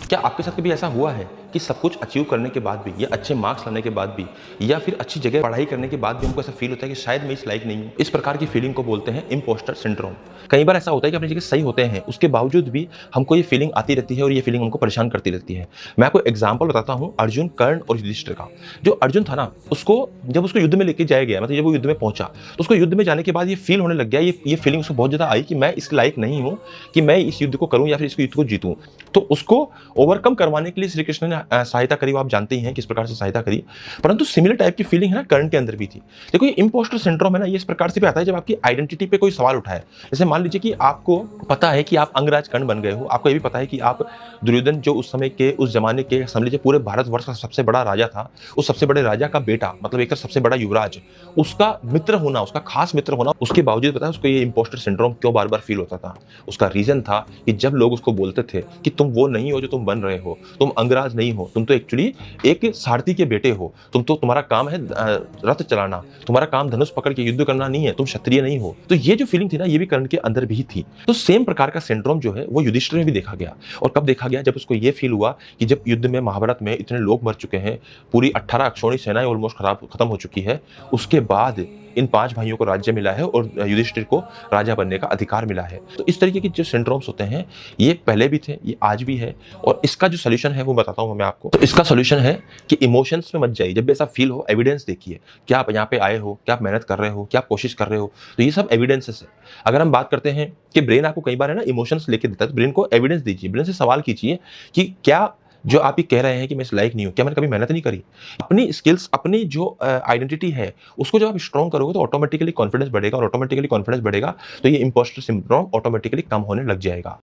क्या आपके साथ कभी ऐसा हुआ है कि सब कुछ अचीव करने के बाद भी या अच्छे मार्क्स लाने के बाद भी या फिर अच्छी जगह पढ़ाई करने के बाद भी हमको ऐसा फील होता है कि शायद मैं इस लायक नहीं हूँ? इस प्रकार की फीलिंग को बोलते हैं इम्पोस्टर सिंड्रोम। कई बार ऐसा होता है कि अपनी जगह सही होते हैं, उसके बावजूद भी हमको ये फीलिंग आती रहती है और ये फीलिंग हमको परेशान करती रहती है। मैं आपको एग्जाम्पल बताता हूँ अर्जुन, कर्ण और युधिष्ठिर का। जो अर्जुन था ना, उसको जब उसको युद्ध में लेके जाया गया, मतलब जब वो युद्ध में पहुंचा तो उसको युद्ध में जाने के बाद ये फील होने लग गया, ये फीलिंग उसको बहुत ज्यादा आई कि मैं इस लायक नहीं हूँ कि मैं इस युद्ध को करूं या फिर इस युद्ध को जीतूं। तो उसको ओवरकम करवाने के लिए श्री कृष्ण ने सहायता करी। वो आप जानते ही हैं किस प्रकार से सहायता करी। परंतु सिमिलर टाइप की फीलिंग है ना कर्ण के अंदर भी थी। देखो, ये इंपोस्टर सिंड्रोम है ना, ये इस प्रकार से भी आता है जब आपकी आइडेंटिटी पे कोई सवाल उठाए। जैसे मान लीजिए कि आपको पता है कि आप अंगराज कर्ण बन गए हो, आपको ये भी पता है कि आप दुर्योधन, जो उस समय के उस जमाने के समझ लीजिए पूरे भारतवर्ष का सबसे बड़ा राजा था, उस सबसे बड़े राजा का बेटा, मतलब एक सबसे बड़ा युवराज, उसका मित्र होना, उसका खास मित्र होना, उसके बावजूद पता है उसको ये इंपोस्टर सिंड्रोम क्यों बार बार फील होता था? उसका रीजन था कि जब लोग उसको बोलते थे कि तुम वो नहीं हो जो तुम बन रहे हो, तुम अंगराज नहीं हो, तुम तो एक्चुअली एक सारथी के बेटे हो, तुम्हारा काम है रथ चलाना, तुम्हारा काम धनुष पकड़ के युद्ध करना नहीं है, तुम क्षत्रिय नहीं हो। तो ये जो फीलिंग थी ना, ये भी कर्ण के अंदर भी थी। तो सेम प्रकार का सिंड्रोम जो है वो युधिष्ठिर में भी देखा गया। और कब देखा गया? जब उसको ये फील हुआ कि जब युद्ध में, महाभारत में इतने लोग मर चुके हैं, पूरी 18 अक्षौणी सेनाएं ऑलमोस्ट खत्म हो चुकी है, उसके बाद इन 5 भाइयों को राज्य मिला है और युधिष्ठिर को राजा बनने का अधिकार मिला है। तो इस तरीके के जो सिंड्रोम्स होते हैं, ये पहले भी थे, ये आज भी है। और इसका जो सॉल्यूशन है वो बताता हूं मैं आपको। तो इसका सॉल्यूशन है कि इमोशंस में मत जाइए। जब भी ऐसा फील हो, एविडेंस देखिए। क्या आप यहाँ पे आए हो? क्या आप मेहनत कर रहे हो? क्या आप कोशिश कर रहे हो? तो ये सब एविडेंसेस है। अगर हम बात करते हैं कि ब्रेन आपको कई बार है ना इमोशंस लेके देता है, तो ब्रेन को एविडेंस दीजिए, ब्रेन से सवाल कीजिए कि क्या जो आप ये कह रहे हैं कि मैं इस लायक नहीं हूं, क्या मैंने कभी मेहनत नहीं करी? अपनी स्किल्स, अपनी जो आइडेंटिटी है, उसको जब आप स्ट्रॉन्ग करोगे तो ऑटोमेटिकली कॉन्फिडेंस बढ़ेगा, और ऑटोमेटिकली कॉन्फिडेंस बढ़ेगा तो ये इंपोस्टर सिंड्रोम ऑटोमेटिकली कम होने लग जाएगा।